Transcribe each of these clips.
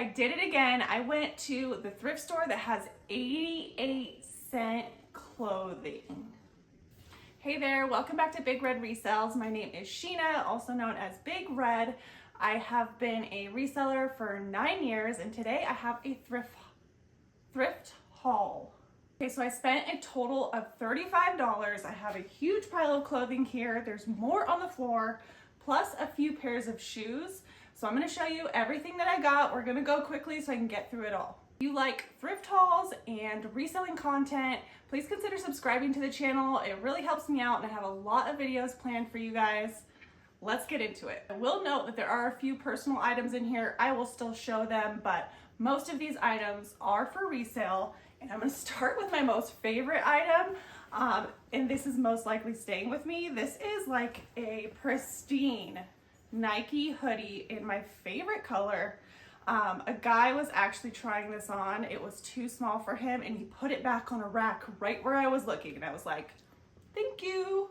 I did it again. I went to the thrift store that has 88-cent clothing. Hey there, welcome back to Big Red Resells. My name is Sheena, also known as Big Red. I have been a reseller for 9 years, and today I have a thrift haul. Okay, so I spent a total of $35. I have a huge pile of clothing here. There's more on the floor, plus a few pairs of shoes. So I'm gonna show you everything that I got. We're gonna go quickly so I can get through it all. If you like thrift hauls and reselling content, please consider subscribing to the channel. It really helps me out, and I have a lot of videos planned for you guys. Let's get into it. I will note that there are a few personal items in here. I will still show them, but most of these items are for resale. And I'm gonna start with my most favorite item, and this is most likely staying with me. This is like a pristine Nike hoodie in my favorite color. A guy was actually trying this on. It was too small for him, and he put it back on a rack right where I was looking, and I was like, thank you.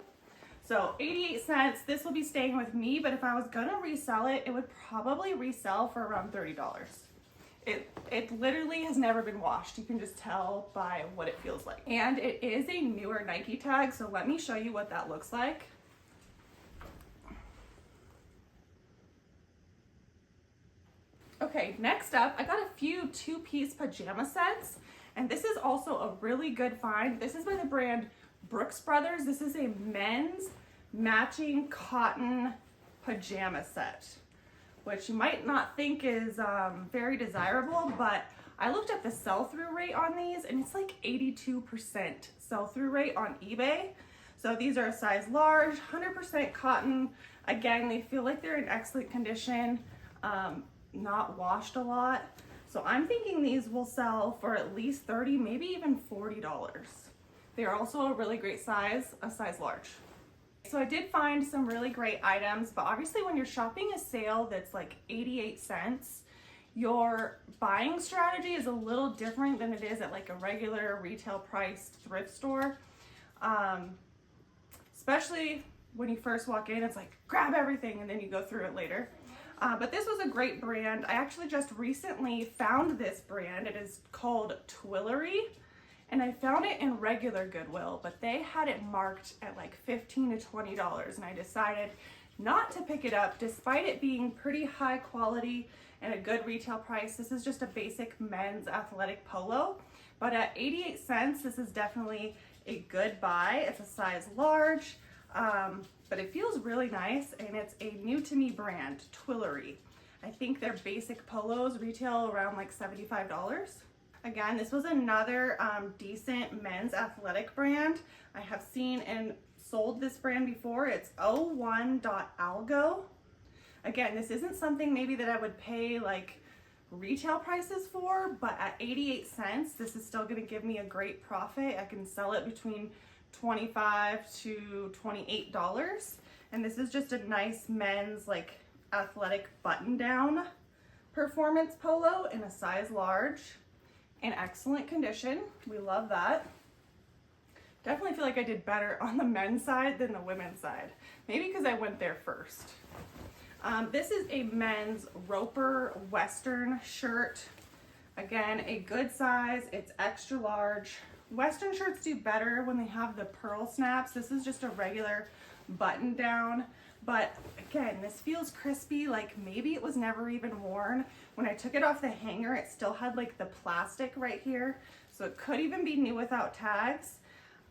So 88 cents, this will be staying with me, but if I was gonna resell it, it would probably resell for around $30. It literally has never been washed. You can just tell by what it feels like. And it is a newer Nike tag, so let me show you what that looks like. Okay, next up, I got a few two-piece pajama sets, and this is also a really good find. This is by the brand Brooks Brothers. This is a men's matching cotton pajama set, which you might not think is very desirable, but I looked at the sell-through rate on these, and it's like 82% sell-through rate on eBay. So these are a size large, 100% cotton. Again, they feel like they're in excellent condition, not washed a lot. So I'm thinking these will sell for at least $30, maybe even $40. They're also a really great size, a size large. So I did find some really great items, but obviously when you're shopping a sale that's like 88 cents, your buying strategy is a little different than it is at like a regular retail priced thrift store. Especially when you first walk in, it's like grab everything and then you go through it later. But this was a great brand. I actually just recently found this brand. It is called Twillery. And I found it in regular Goodwill, but they had it marked at like $15 to $20, and I decided not to pick it up despite it being pretty high quality and a good retail price. This is just a basic men's athletic polo, but at 88 cents, this is definitely a good buy. It's a size large, but it feels really nice, and it's a new to me brand, Twillery. I think their basic polos retail around like $75. Again, this was another decent men's athletic brand. I have seen and sold this brand before. It's 01.algo. Again, this isn't something maybe that I would pay like retail prices for, but at 88 cents, this is still gonna give me a great profit. I can sell it between $25 to $28. And this is just a nice men's like athletic button down performance polo in a size large. In excellent condition. We love that. Definitely feel like I did better on the men's side than the women's side. Maybe because I went there first. This is a men's Roper Western shirt. Again, a good size. It's extra large. Western shirts do better when they have the pearl snaps. This is just a regular button down. But again, this feels crispy, like maybe it was never even worn. When I took it off the hanger, it still had like the plastic right here. So it could even be new without tags.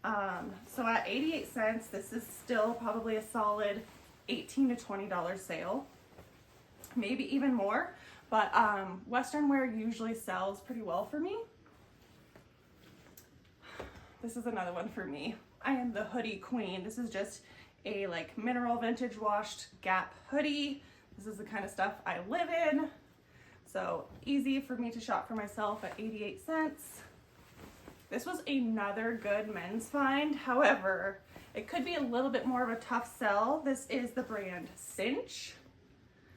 So at 88 cents, this is still probably a solid $18 to $20 sale. Maybe even more, but Western wear usually sells pretty well for me. This is another one for me. I am the hoodie queen. This is just a like mineral vintage washed Gap hoodie. This is the kind of stuff I live in. So easy for me to shop for myself at 88 cents. This was another good men's find. However, it could be a little bit more of a tough sell. This is the brand Cinch,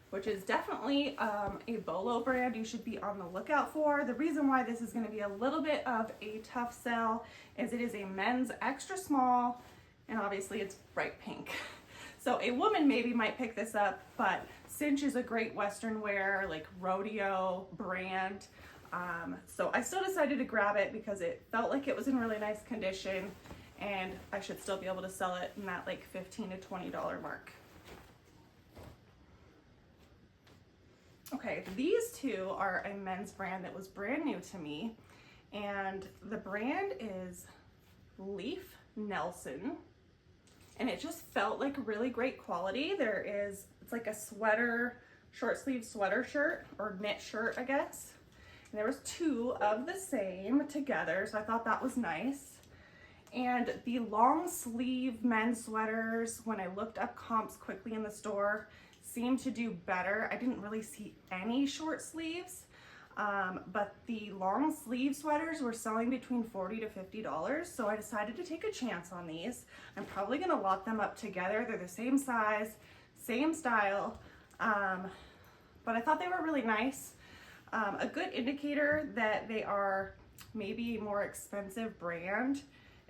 which is definitely a BOLO brand you should be on the lookout for. The reason why this is gonna be a little bit of a tough sell is it is a men's extra small, and obviously it's bright pink. So a woman maybe might pick this up, but Cinch is a great Western wear, like rodeo brand. So I still decided to grab it because it felt like it was in really nice condition, and I should still be able to sell it in that like $15 to $20 mark. Okay, these two are a men's brand that was brand new to me, and the brand is Leaf Nelson, and it just felt like really great quality. It's like a sweater, short sleeve sweater shirt, or knit shirt, I guess. And there was two of the same together, so I thought that was nice. And the long sleeve men's sweaters, when I looked up comps quickly in the store, seemed to do better. I didn't really see any short sleeves, but the long sleeve sweaters were selling between $40 to $50, so I decided to take a chance on these. I'm probably gonna lot them up together. They're the same size, same style, but I thought they were really nice. A good indicator that they are maybe a more expensive brand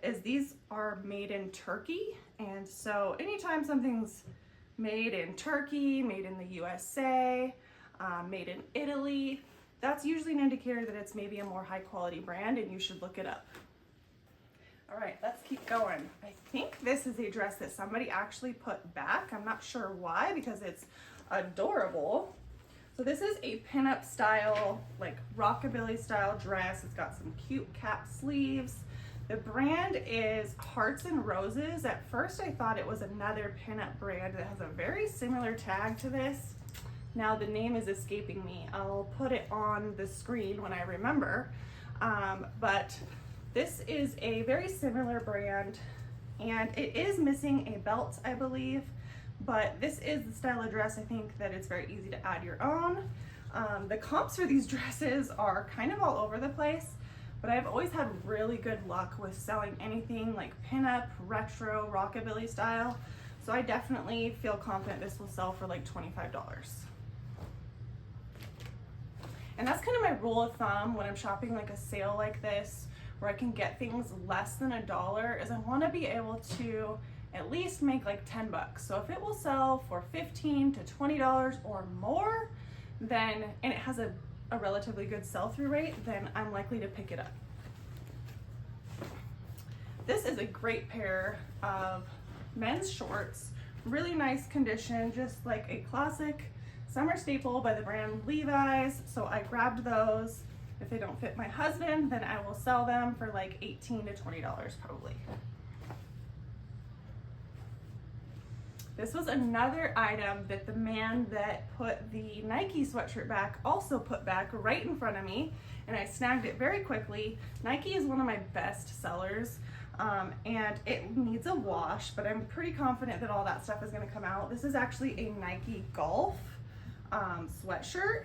is these are made in Turkey, and so anytime something's made in Turkey, made in the USA, made in Italy, that's usually an indicator that it's maybe a more high quality brand, and you should look it up. All right, let's keep going. I think this is a dress that somebody actually put back. I'm not sure why, because it's adorable. So this is a pinup style, like rockabilly style dress. It's got some cute cap sleeves. The brand is Hearts and Roses. At first I thought it was another pinup brand that has a very similar tag to this. Now the name is escaping me. I'll put it on the screen when I remember. But this is a very similar brand, and it is missing a belt, I believe. But this is the style of dress I think that it's very easy to add your own. The comps for these dresses are kind of all over the place, but I've always had really good luck with selling anything like pinup, retro, rockabilly style. So I definitely feel confident this will sell for like $25. And that's kind of my rule of thumb when I'm shopping like a sale like this, where I can get things less than $1, is I want to be able to at least make like 10 bucks. So if it will sell for $15 to $20 or more, then, and it has a relatively good sell-through rate, then I'm likely to pick it up. This is a great pair of men's shorts, really nice condition, just like a classic summer staple by the brand Levi's. So I grabbed those. If they don't fit my husband, then I will sell them for like $18 to $20 probably. This was another item that the man that put the Nike sweatshirt back also put back right in front of me, and I snagged it very quickly. Nike is one of my best sellers, and it needs a wash, but I'm pretty confident that all that stuff is gonna come out. This is actually a Nike Golf sweatshirt,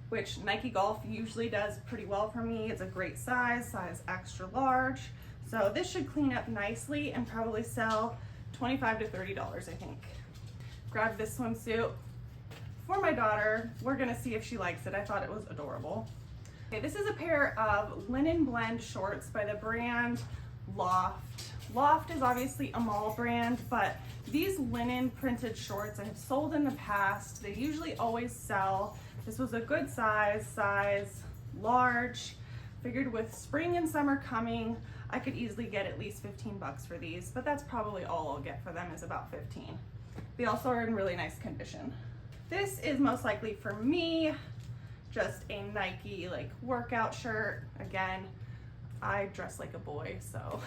which Nike Golf usually does pretty well for me. It's a great size extra large. So this should clean up nicely and probably sell $25 to $30, I think. Grabbed this swimsuit for my daughter. We're gonna see if she likes it. I thought it was adorable. Okay, this is a pair of linen blend shorts by the brand Loft. Loft is obviously a mall brand, but these linen printed shorts I have sold in the past. They usually always sell. This was a good size large. Figured with spring and summer coming, I could easily get at least 15 bucks for these, but that's probably all I'll get for them, is about 15. They also are in really nice condition. This is most likely for me, just a Nike like workout shirt. Again, I dress like a boy, so.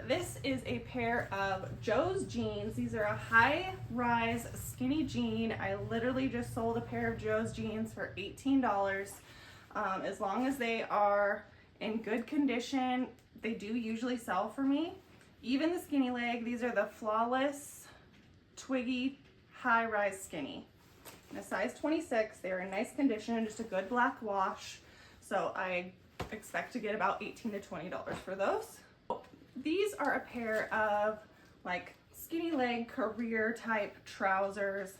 This is a pair of Joe's jeans. These are a high-rise skinny jean. I literally just sold a pair of Joe's jeans for $18. As long as they are in good condition, they do usually sell for me. Even the skinny leg, these are the Flawless Twiggy high-rise skinny. In a size 26, they're in nice condition, just a good black wash. So I expect to get about $18 to $20 for those. These are a pair of like skinny leg career type trousers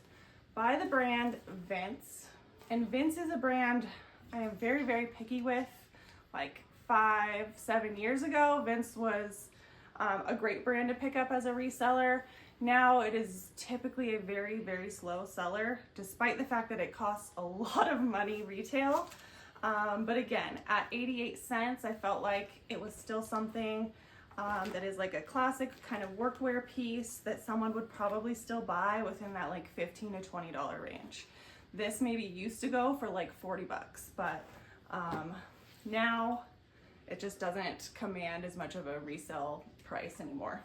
by the brand Vince. And Vince is a brand I am very, very picky with. Like 5-7 years ago, Vince was a great brand to pick up as a reseller. Now it is typically a very, very slow seller, despite the fact that it costs a lot of money retail. But again, at 88 cents, I felt like it was still something that is like a classic kind of workwear piece that someone would probably still buy within that like $15 to $20 range. This maybe used to go for like 40 bucks, but now it just doesn't command as much of a resale price anymore.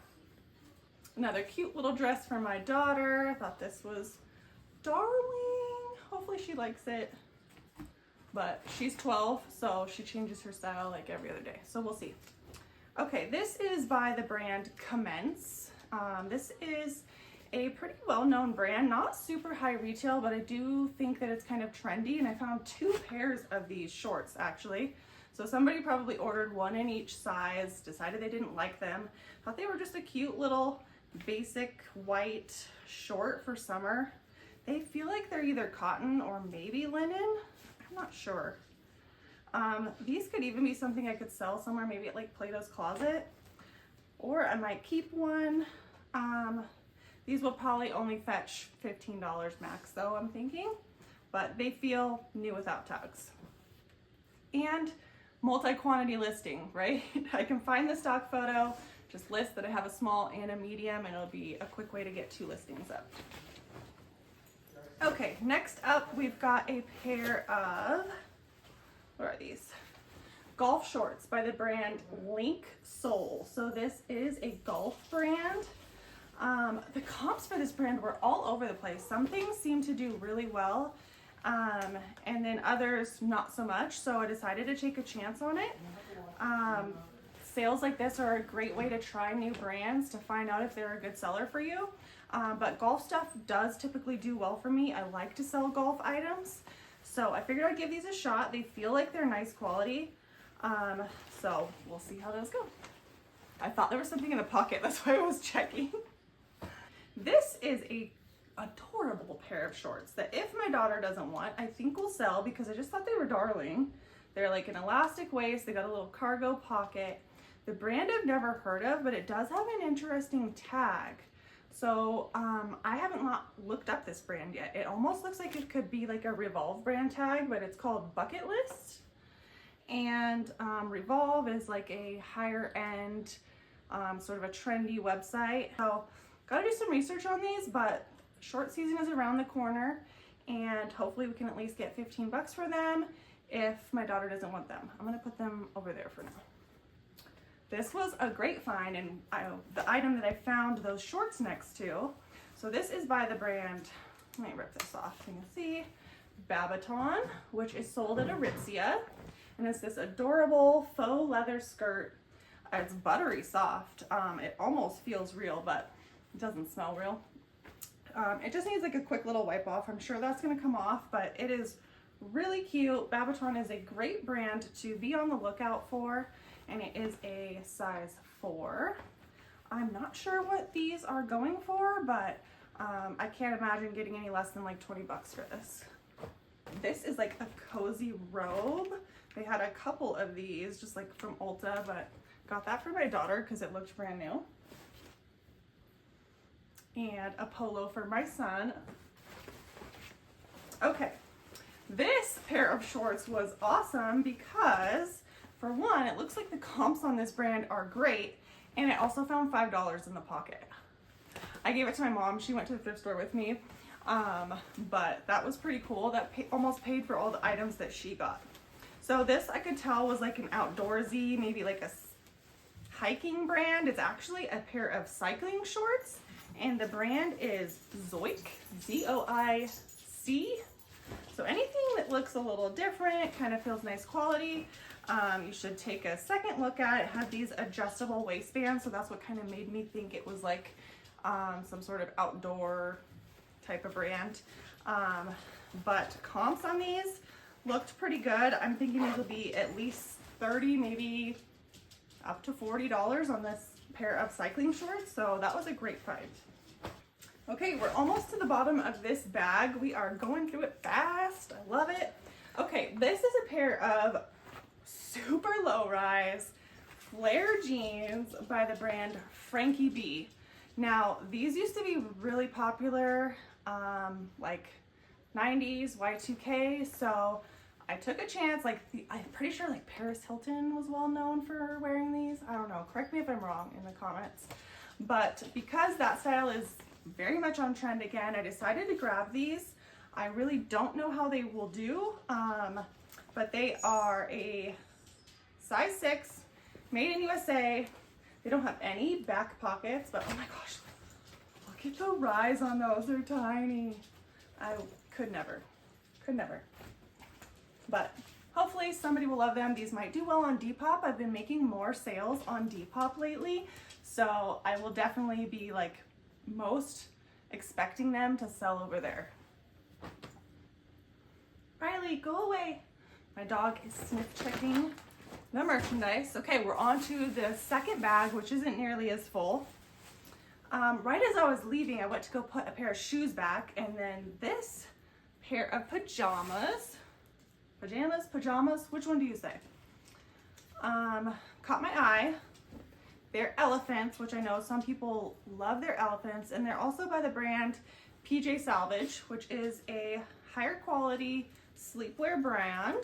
Another cute little dress for my daughter. I thought this was darling. Hopefully she likes it. But she's 12, so she changes her style like every other day. So we'll see. Okay, this is by the brand Commence. This is a pretty well-known brand, not super high retail, but I do think that it's kind of trendy, and I found 2 pairs of these shorts actually. So somebody probably ordered one in each size, decided they didn't like them, thought they were just a cute little basic white short for summer. They feel like they're either cotton or maybe linen. I'm not sure. These could even be something I could sell somewhere, maybe at like Plato's Closet, or I might keep one. These will probably only fetch $15 max though, I'm thinking, but they feel new without tags. And multi-quantity listing, right? I can find the stock photo, just list that I have a small and a medium, and it'll be a quick way to get 2 listings up. Okay, next up we've got a pair of, what are these? Golf shorts by the brand Link Soul. So this is a golf brand. The comps for this brand were all over the place. Some things seem to do really well, and then others not so much. So I decided to take a chance on it. Sales like this are a great way to try new brands to find out if they're a good seller for you. But golf stuff does typically do well for me. I like to sell golf items. So I figured I'd give these a shot. They feel like they're nice quality. So we'll see how those go. I thought there was something in the pocket, that's why I was checking. This is a adorable pair of shorts that if my daughter doesn't want, I think will sell because I just thought they were darling. They're like an elastic waist, they got a little cargo pocket. The brand I've never heard of, but it does have an interesting tag. So I haven't looked up this brand yet. It almost looks like it could be like a Revolve brand tag, but it's called Bucket List. And Revolve is like a higher end, sort of a trendy website. So gotta do some research on these, but short season is around the corner, and hopefully we can at least get 15 bucks for them if my daughter doesn't want them. I'm gonna put them over there for now. This was a great find, and the item that I found those shorts next to. So this is by the brand, let me rip this off so you can see, Babaton, which is sold at Aritzia. And it's this adorable faux leather skirt. It's buttery soft. It almost feels real, but it doesn't smell real. It just needs like a quick little wipe off. I'm sure that's gonna come off, but it is really cute. Babaton is a great brand to be on the lookout for, and it is a size 4. I'm not sure what these are going for, but I can't imagine getting any less than like 20 bucks for this. This is like a cozy robe. They had a couple of these just like from Ulta, but got that for my daughter because it looked brand new. And a polo for my son. Okay, this pair of shorts was awesome because, for one, it looks like the comps on this brand are great, and I also found $5 in the pocket. I gave it to my mom. She went to the thrift store with me, but that was pretty cool. That almost paid for all the items that she got. So this I could tell was like an outdoorsy, maybe like a hiking brand. It's actually a pair of cycling shorts, and the brand is Zoic, Z-O-I-C. So anything that looks a little different, kind of feels nice quality, you should take a second look at. It had these adjustable waistbands, so that's what kind of made me think it was like some sort of outdoor type of brand. But comps on these looked pretty good. I'm thinking these will be at least 30, maybe up to $40 on this pair of cycling shorts. So that was a great find. Okay, we're almost to the bottom of this bag. We are going through it fast. I love it. Okay, this is a pair of super low rise flare jeans by the brand Frankie B. Now, these used to be really popular, like 90s, Y2K, so I took a chance. Like, I'm pretty sure like Paris Hilton was well known for wearing these. I don't know, correct me if I'm wrong in the comments. But because that style is very much on trend again, I decided to grab these. I really don't know how they will do, but they are a size 6, made in USA. They don't have any back pockets, but oh my gosh, look at the rise on those, they're tiny. I could never. But hopefully somebody will love them. These might do well on Depop. I've been making more sales on Depop lately, so I will definitely be like most expecting them to sell over there. Riley, go away. My dog is sniff checking the merchandise. Okay, we're on to the second bag, which isn't nearly as full. Right as I was leaving, I went to go put a pair of shoes back, and then this pair of pajamas, which one do you say? Caught my eye. They're elephants, which I know some people love their elephants, and they're also by the brand PJ Salvage, which is a higher quality sleepwear brand.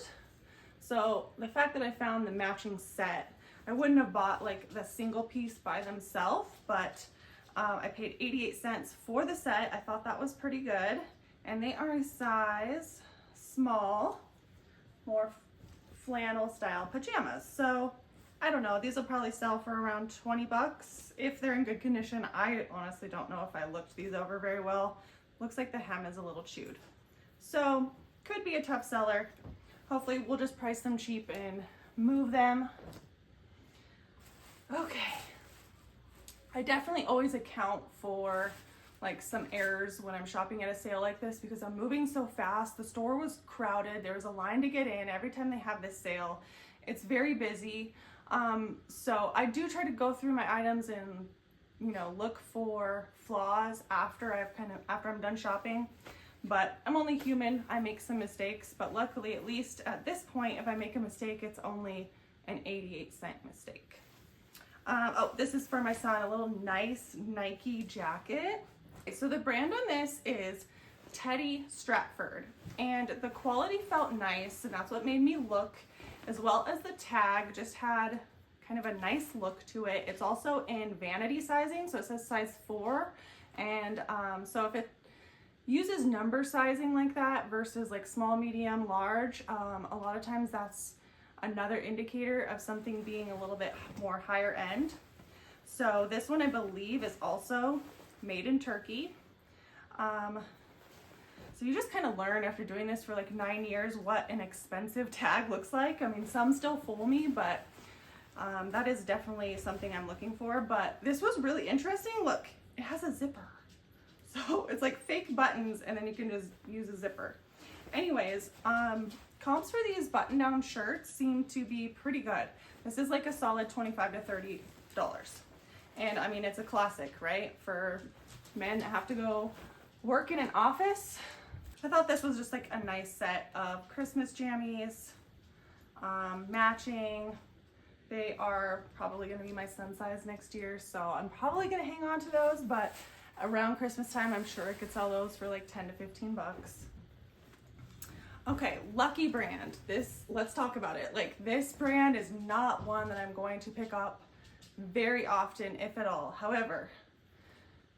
So the fact that I found the matching set, I wouldn't have bought like the single piece by themselves, but I paid 88 cents for the set. I thought that was pretty good. And they are a size small, more flannel style pajamas. So I don't know, these will probably sell for around 20 bucks if they're in good condition. I honestly don't know if I looked these over very well. Looks like the hem is a little chewed. So could be a tough seller. Hopefully we'll just price them cheap and move them. Okay. I definitely always account for like some errors when I'm shopping at a sale like this because I'm moving so fast. The store was crowded. There was a line to get in every time they have this sale. It's very busy. So I do try to go through my items and, you know, look for flaws after I'm done shopping. But I'm only human. I make some mistakes, but luckily, at least at this point, if I make a mistake, it's only an 88-cent mistake. Oh, this is for my son, a little nice Nike jacket. So the brand on this is Teddy Stratford, and the quality felt nice, and that's what made me look, as well as the tag just had kind of a nice look to it. It's also in vanity sizing, so it says size 4, and so if it uses number sizing like that versus like small, medium, large, a lot of times that's another indicator of something being a little bit more higher end. So this one I believe is also made in Turkey. So you just kind of learn after doing this for like 9 years what an expensive tag looks like. I mean, some still fool me, but that is definitely something I'm looking for. But this was really interesting. Look, it has a zipper. So it's like fake buttons and then you can just use a zipper. Anyways, comps for these button-down shirts seem to be pretty good. This is like a solid $25 to $30. And I mean, it's a classic, right? For men that have to go work in an office. I thought this was just like a nice set of Christmas jammies, matching. They are probably gonna be my son's size next year, so I'm probably gonna hang on to those, but around Christmas time, I'm sure I could sell those for like 10 to 15 bucks. Okay, Lucky brand. Let's talk about it. Like, this brand is not one that I'm going to pick up very often, if at all. However,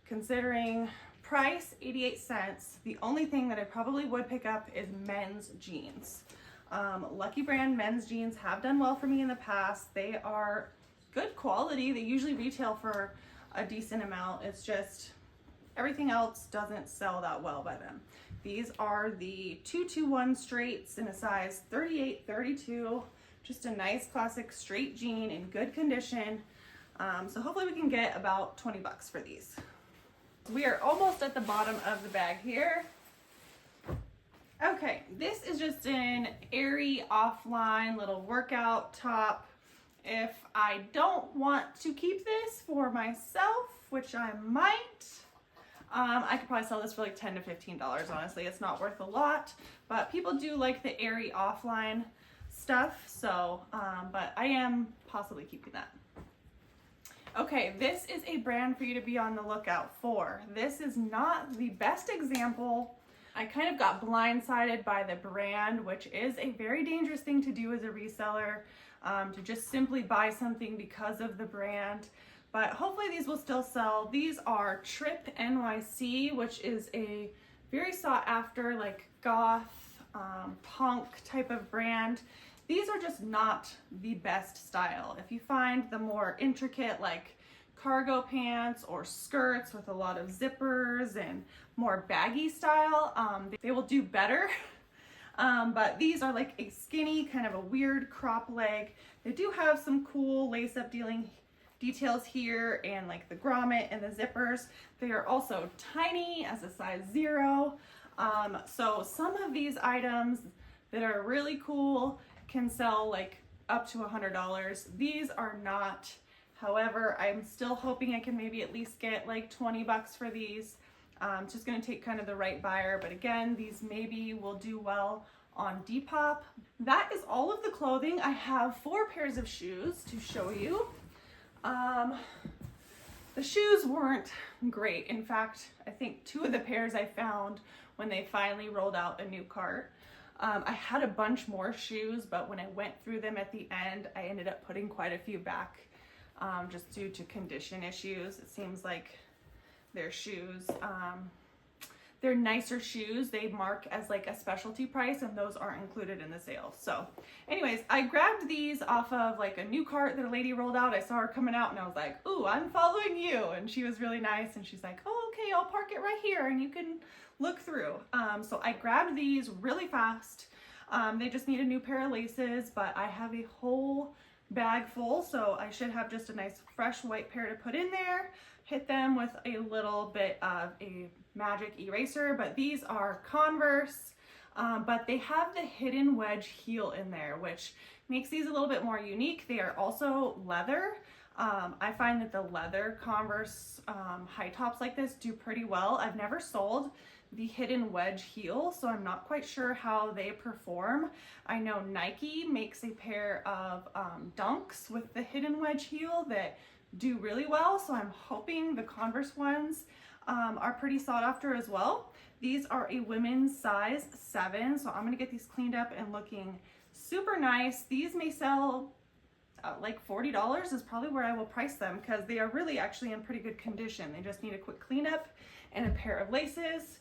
considering price, 88 cents, the only thing that I probably would pick up is men's jeans. Lucky brand men's jeans have done well for me in the past. They are good quality. They usually retail for a decent amount. It's just everything else doesn't sell that well by them. These are the 221 straights in a size 38, 32. Just a nice classic straight jean in good condition. So hopefully we can get about 20 bucks for these. We are almost at the bottom of the bag here. Okay, this is just an airy offline little workout top. If I don't want to keep this for myself, which I might, I could probably sell this for like $10 to $15, honestly. It's not worth a lot, but people do like the airy offline stuff, so, but I am possibly keeping that. Okay, this is a brand for you to be on the lookout for. This is not the best example. I kind of got blindsided by the brand, which is a very dangerous thing to do as a reseller, to just simply buy something because of the brand. But hopefully these will still sell. These are Trip NYC, which is a very sought after, like goth, punk type of brand. These are just not the best style. If you find the more intricate, like cargo pants or skirts with a lot of zippers and more baggy style, they will do better. But these are like a skinny, kind of a weird crop leg. They do have some cool lace-up details here and like the grommet and the zippers. They are also tiny as a size 0. So some of these items that are really cool can sell like up to $100. These are not. However, I'm still hoping I can maybe at least get like 20 bucks for these. It's just gonna take kind of the right buyer, but again, these maybe will do well on Depop. That is all of the clothing. I have 4 pairs of shoes to show you. The shoes weren't great. In fact, I think 2 of the pairs I found when they finally rolled out a new cart. I had a bunch more shoes, but when I went through them at the end, I ended up putting quite a few back, just due to condition issues. It seems like their shoes, they're nicer shoes. They mark as like a specialty price, and those aren't included in the sale. So anyways, I grabbed these off of like a new cart that a lady rolled out. I saw her coming out and I was like, ooh, I'm following you. And she was really nice. And she's like, oh, okay, I'll park it right here and you can look through. So I grabbed these really fast. They just need a new pair of laces, but I have a whole bag full, so I should have just a nice fresh white pair to put in there. Hit them with a little bit of a magic eraser, but these are Converse, but they have the hidden wedge heel in there, which makes these a little bit more unique. They are also leather. I find that the leather Converse high tops like this do pretty well. I've never sold the hidden wedge heel, so I'm not quite sure how they perform. I know Nike makes a pair of Dunks with the hidden wedge heel that do really well, so I'm hoping the Converse ones are pretty sought after as well. These are a women's size 7, so I'm gonna get these cleaned up and looking super nice. These may sell like $40 is probably where I will price them, because they are really actually in pretty good condition. They just need a quick cleanup and a pair of laces.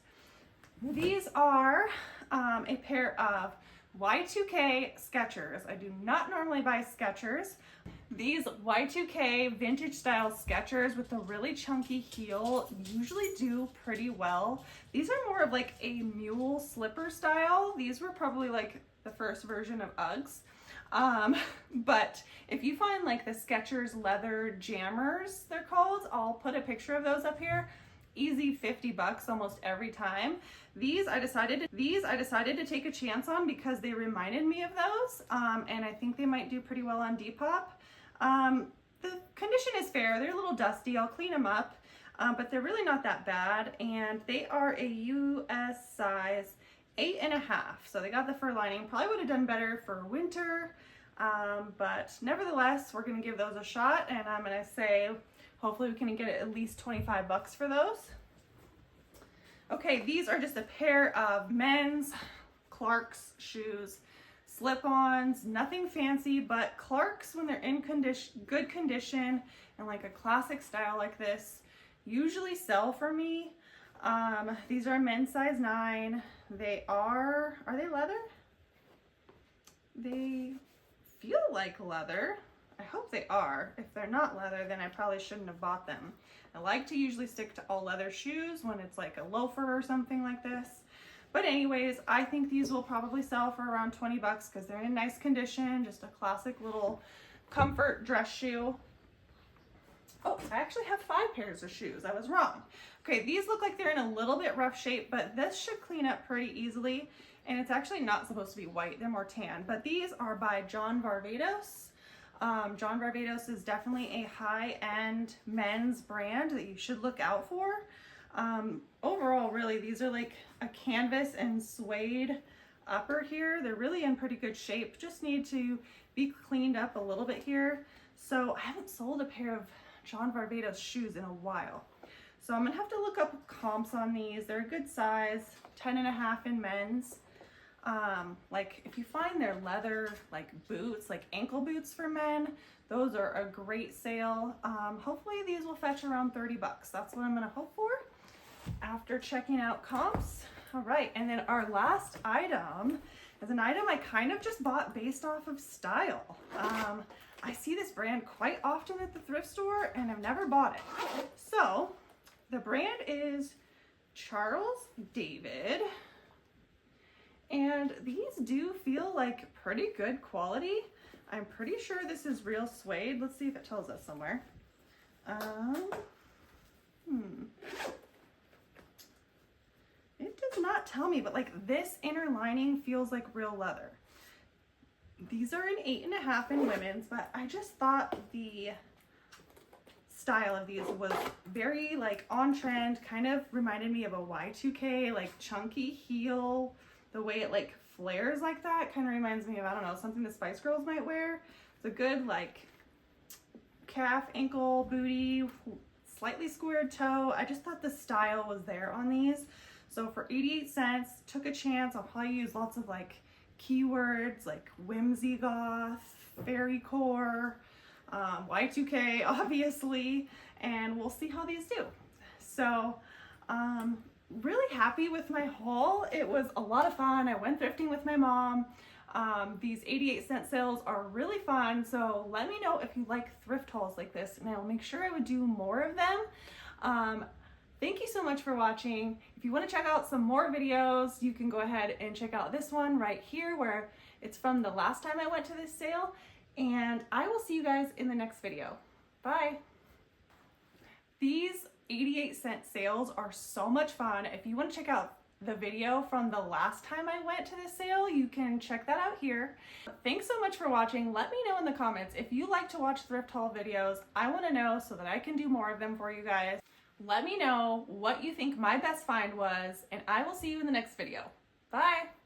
These are a pair of Y2K Skechers. I do not normally buy Skechers. These Y2K vintage style Skechers with a really chunky heel usually do pretty well. These are more of like a mule slipper style. These were probably like the first version of Uggs. But if you find like the Skechers leather jammers, they're called, I'll put a picture of those up here. Easy 50 bucks almost every time. These I decided to take a chance on because they reminded me of those, and I think they might do pretty well on Depop. The condition is fair. They're a little dusty. I'll clean them up, but they're really not that bad, and they are a US size 8.5. So they got the fur lining. Probably would have done better for winter, but nevertheless, we're gonna give those a shot, and I'm gonna say hopefully we can get at least 25 bucks for those. Okay, these are just a pair of men's Clark's shoes, slip-ons, nothing fancy, but Clark's, when they're in good condition and like a classic style like this, usually sell for me. These are men's size 9. They are they leather? They feel like leather. I hope they are. If they're not leather, then I probably shouldn't have bought them. I like to usually stick to all leather shoes when it's like a loafer or something like this. But anyways, I think these will probably sell for around 20 bucks because they're in nice condition, just a classic little comfort dress shoe. Oh, I actually have 5 pairs of shoes. I was wrong. Okay, these look like they're in a little bit rough shape, but this should clean up pretty easily. And it's actually not supposed to be white, they're more tan. But these are by John Varvatos. John Varvatos is definitely a high-end men's brand that you should look out for. Overall, really, these are like a canvas and suede upper here. They're really in pretty good shape. Just need to be cleaned up a little bit here. So I haven't sold a pair of John Varvatos shoes in a while. So I'm gonna have to look up comps on these. They're a good size, 10.5 in men's. Like if you find their leather like boots, like ankle boots for men, those are a great sale. Hopefully these will fetch around 30 bucks. That's what I'm gonna hope for after checking out comps. All right, and then our last item is an item I kind of just bought based off of style. I see this brand quite often at the thrift store and I've never bought it. So the brand is Charles David, and these do feel like pretty good quality. I'm pretty sure this is real suede. Let's see if it tells us somewhere. It does not tell me, but like this inner lining feels like real leather. These are an 8.5 in women's, but I just thought the style of these was very like on trend, kind of reminded me of a Y2K, like chunky heel. The way it like flares like that kind of reminds me of, I don't know, something the Spice Girls might wear. It's a good like calf, ankle, booty, slightly squared toe. I just thought the style was there on these. So for 88 cents, took a chance. I'll probably use lots of like keywords like whimsy goth, fairy core, Y2K obviously, and we'll see how these do. So really happy with my haul. It was a lot of fun. I went thrifting with my mom. These 88-cent sales are really fun, so let me know if you like thrift hauls like this and I'll make sure I would do more of them. Thank you so much for watching. If you want to check out some more videos, you can go ahead and check out this one right here where it's from the last time I went to this sale, and I will see you guys in the next video. Bye. These 88-cent sales are so much fun. If you want to check out the video from the last time I went to this sale, you can check that out here. Thanks so much for watching. Let me know in the comments if you like to watch thrift haul videos. I want to know so that I can do more of them for you guys. Let me know what you think my best find was, and I will see you in the next video. Bye!